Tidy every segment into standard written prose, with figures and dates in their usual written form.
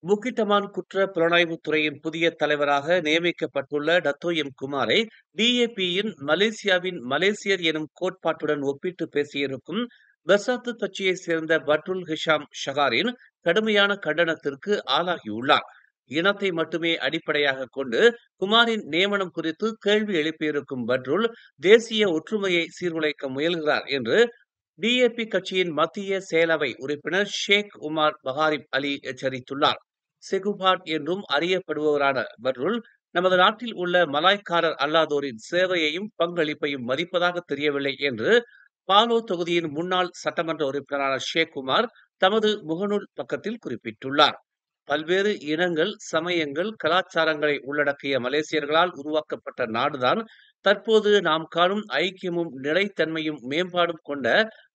முக்கிட்டமான் குற்ற புலனாய்வுத் துறையின் புதிய தலைவராக நியமிக்கப்பட்டுள்ள டத்தோ எம் குமாரை டிஏபியின் மலேசியாவின் மலேசியர் எனும் கோட்பாட்டுடன் ஒப்பிட்டு பேசியிருக்கும் பெர்சாத்து கட்சியைச் சேர்ந்த பட்ருல் ஹிஷாம் ஷகாரின் கடுமையான கண்டனத்திற்கு ஆளாகியுள்ளார். இனத்தை மட்டுமே அடிப்படையாக கொண்டு குமாரின் நியமனம் குறித்து கேள்வி எழுப்பியிருக்கும் பட்ருல் தேசிய ஒற்றுமையை சீர்குலைக்க முயல்கிறார் என்று டிஏபி கட்சியின் மத்திய செயலவை உறுப்பினர் ஷேக் உமார் பஹாரிப் அலி எச்சரித்துள்ளார். செகுபாட் என்றும் அறியப்படுபவரான பட்ருல் நமது நாட்டில் உள்ள மலாய்க்காரர் அல்லாதோரின் சேவையையும் பங்களிப்பையும் மதிப்பதாக தெரியவில்லை என்று பாலோ தொகுதியின் முன்னாள் சட்டமன்ற உறுப்பினரான ஷேக் உமார் தமது முகநூல் பக்கத்தில் குறிப்பிட்டுள்ளார். பல்வேறு இனங்கள், சமயங்கள், கலாச்சாரங்களை உள்ளடக்கிய மலேசியர்களால் உருவாக்கப்பட்ட நாடுதான் தற்போது நாம் காணும் ஐக்கியமும் நிலைத்தன்மையும் மேம்பாடும் கொண்ட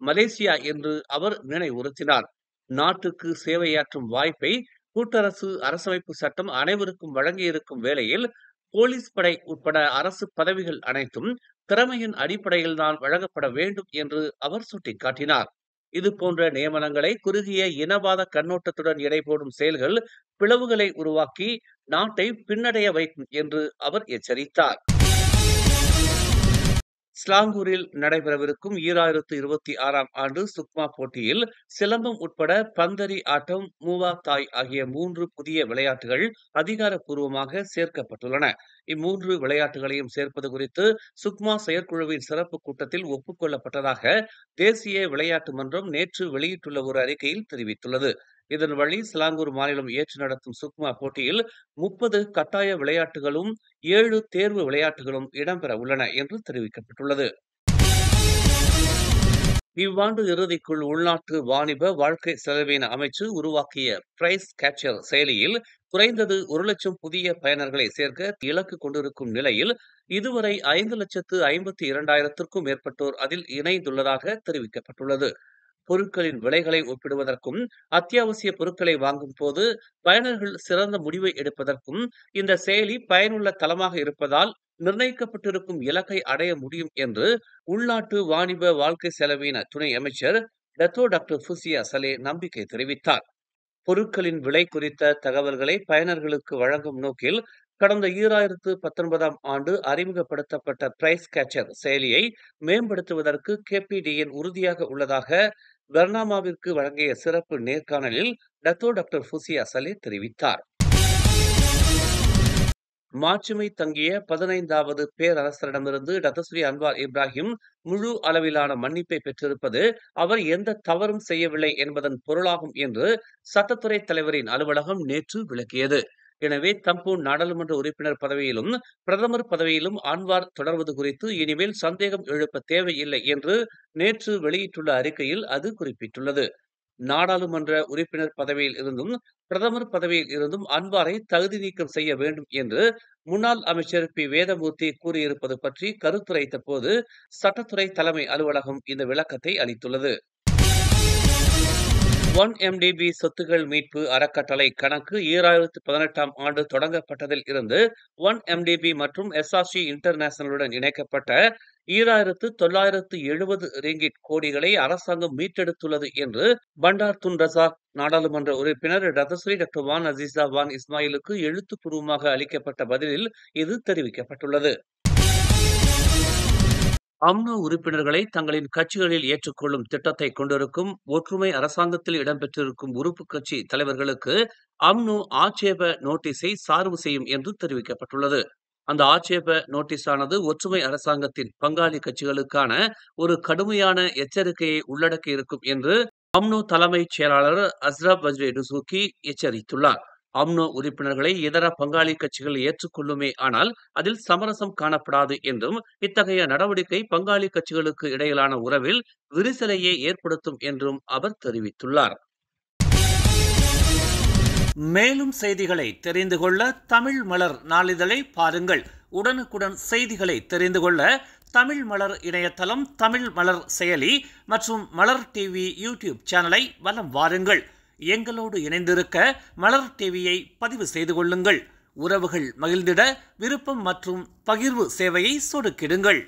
மலேசியா என்று அவர் நினைவுறுத்தினார். நாட்டுக்கு சேவையாற்றும் வாய்ப்பை கூட்டரசு அரசமைப்பு சட்டம் அனைவருக்கும் வழங்கியிருக்கும் வேளையில் போலீஸ் படை உட்பட அரசு பதவிகள் அனைத்தும் திறமையின் அடிப்படையில் தான் வழங்கப்பட வேண்டும் என்று அவர் சுட்டிக்காட்டினார். இதுபோன்ற நியமனங்களை குறுகிய இனவாத கண்ணோட்டத்துடன் எடைபோடும் செயல்கள் பிளவுகளை உருவாக்கி நாட்டை பின்னடைய வைக்கும் என்று அவர் எச்சரித்தார். ஸ்லாங்கூரில் நடைபெறவிருக்கும் 2026ஆம் ஆண்டு சுக்மா போட்டியில் சிலம்பம் உட்பட பந்தரி ஆட்டம், மூவா தாய் ஆகிய 3 புதிய விளையாட்டுகள் அதிகாரப்பூர்வமாக சேர்க்கப்பட்டுள்ளன. இம்மூன்று விளையாட்டுகளையும் சேர்ப்பது குறித்து சுக்மா செயற்குழுவின் சிறப்பு கூட்டத்தில் ஒப்புக்கொள்ளப்பட்டதாக தேசிய விளையாட்டு மன்றம் நேற்று வெளியிட்டுள்ள ஒரு அறிக்கையில் தெரிவித்துள்ளது. இதன் வழி சிலாங்கூர் மாநிலம் ஏற்று நடத்தும் சுக்மா போட்டியில் 30 கட்டாய விளையாட்டுகளும் 7 தேர்வு விளையாட்டுகளும் இடம்பெற உள்ளன என்று தெரிவிக்கப்பட்டுள்ளது. இவ்வாண்டு இறுதிக்குள் உள்நாட்டு வாணிப வாழ்க்கை செலவின அமைச்சு உருவாக்கிய பிரைஸ் கேச்சர் செயலியில் குறைந்தது 1 லட்சம் புதிய பயனர்களை சேர்க்க இலக்கு கொண்டிருக்கும் நிலையில் இதுவரை 5,52,000க்கும் மேற்பட்டோர் அதில் இணைந்துள்ளதாக தெரிவிக்கப்பட்டுள்ளது. பொருட்களின் விலைகளை ஒப்பிடுவதற்கும் அத்தியாவசிய பொருட்களை வாங்கும் போது பயனர்கள் சிறந்த முடிவை எடுப்பதற்கும் இந்த செயலி பயனுள்ள தளமாக இருப்பதால் நிர்ணயிக்கப்பட்டிருக்கும் இலக்கை அடைய முடியும் என்று உள்நாட்டு வாணிப வாழ்க்கை செலவின துணை அமைச்சர் டத்தோ டாக்டர் ஃபுசியா சலே நம்பிக்கை தெரிவித்தார். பொருட்களின் விலை குறித்த தகவல்களை பயனர்களுக்கு வழங்கும் நோக்கில் கடந்த 2019ஆம் ஆண்டு அறிமுகப்படுத்தப்பட்ட பிரைஸ் கேச்சர் செயலியை மேம்படுத்துவதற்கு கேபிடிஎன் உறுதியாக உள்ளதாக பெர்னாமாவிற்கு வழங்கிய சிறப்பு நேர்காணலில் டத்தோ டாக்டர் ஃபுசியா சலே தெரிவித்தார். மாட்சிமை தங்கிய 15வது பேரரசரிடமிருந்து டத்தஸ்ரீ அன்வார் இப்ராஹிம் முழு அளவிலான மன்னிப்பை பெற்றிருப்பது அவர் எந்த தவறும் செய்யவில்லை என்பதன் பொருளாகும் என்று சட்டத்துறை தலைவரின் அலுவலகம் நேற்று விளக்கியது. எனவே தம்பூன் நாடாளுமன்ற உறுப்பினர் பதவியிலும் பிரதமர் பதவியிலும் அன்வார் தொடர்வது குறித்து இனிமேல் சந்தேகம் எழுப்ப தேவையில்லை என்று நேற்று வெளியிட்டுள்ள அறிக்கையில் அது குறிப்பிட்டுள்ளது. நாடாளுமன்ற உறுப்பினர் பதவியில் இருந்தும் பிரதமர் பதவியில் இருந்தும் அன்வாரை தகுதி நீக்கம் செய்ய வேண்டும் என்று முன்னாள் அமைச்சர் பி வேதமூர்த்தி கூறியிருப்பது பற்றி கருத்துரைத்த போது சட்டத்துறை தலைமை அலுவலகம் இந்த விளக்கத்தை அளித்துள்ளது. 1MDB சொத்துகள் மீட்பு அறக்கட்டளை கணக்கு 2018ஆம் ஆண்டு தொடங்கப்பட்டதில் இருந்து 1MDB மற்றும் SRC இன்டர்நேஷனலுடன் இணைக்கப்பட்ட 2,970 ரிங்கிட் கோடிகளை அரசாங்கம் மீட்டெடுத்துள்ளது என்று பண்டார் துன் ரசாக் நாடாளுமன்ற உறுப்பினர் டத்தஸ்ரீ டாக்டர் வான் அசீசா வான் இஸ்மாயிலுக்கு எழுத்துப்பூர்வமாக அளிக்கப்பட்ட பதிலில் இது தெரிவிக்கப்பட்டுள்ளது. அம்னோ உறுப்பினர்களை தங்களின் கட்சிகளில் ஏற்றுக்கொள்ளும் திட்டத்தை கொண்டிருக்கும் ஒற்றுமை அரசாங்கத்தில் இடம்பெற்றிருக்கும் உறுப்பு கட்சி தலைவர்களுக்கு அம்னோ ஆட்சேப நோட்டீஸை சார்பு செய்யும் என்று தெரிவிக்கப்பட்டுள்ளது. அந்த ஆட்சேப நோட்டீஸானது ஒற்றுமை அரசாங்கத்தின் பங்காளி கட்சிகளுக்கான ஒரு கடுமையான எச்சரிக்கையை உள்ளடக்கி இருக்கும் என்று அம்னோ தலைமைச் செயலாளர் அஸ்ரப் வஜ்ரே டுசூக்கி எச்சரித்துள்ளார். அம்னோ உறுப்பினர்களை இதர பங்காளி கட்சிகள் ஏற்றுக்கொள்ளுமே ஆனால் அதில் சமரசம் காணப்படாது என்றும் இத்தகைய நடவடிக்கை பங்காளி கட்சிகளுக்கு இடையிலான உறவில் விரிசலையே ஏற்படுத்தும் என்றும் அவர் தெரிவித்துள்ளார். மேலும் செய்திகளை தெரிந்து கொள்ள தமிழ் மலர் நாளிதழை பாருங்கள். உடனுக்குடன் செய்திகளை தெரிந்து கொள்ள தமிழ் மலர் இணையதளம், தமிழ் மலர் செயலி மற்றும் மலர் டிவி யூடியூப் சேனலை வலம் வாருங்கள். எங்களோடு இணைந்திருக்க மலர் டிவியை பதிவு செய்து கொள்ளுங்கள். உறவுகள் மகிழ்ந்திட விருப்பம் மற்றும் பகிர்வு சேவையை சொடுக்கிடுங்கள்.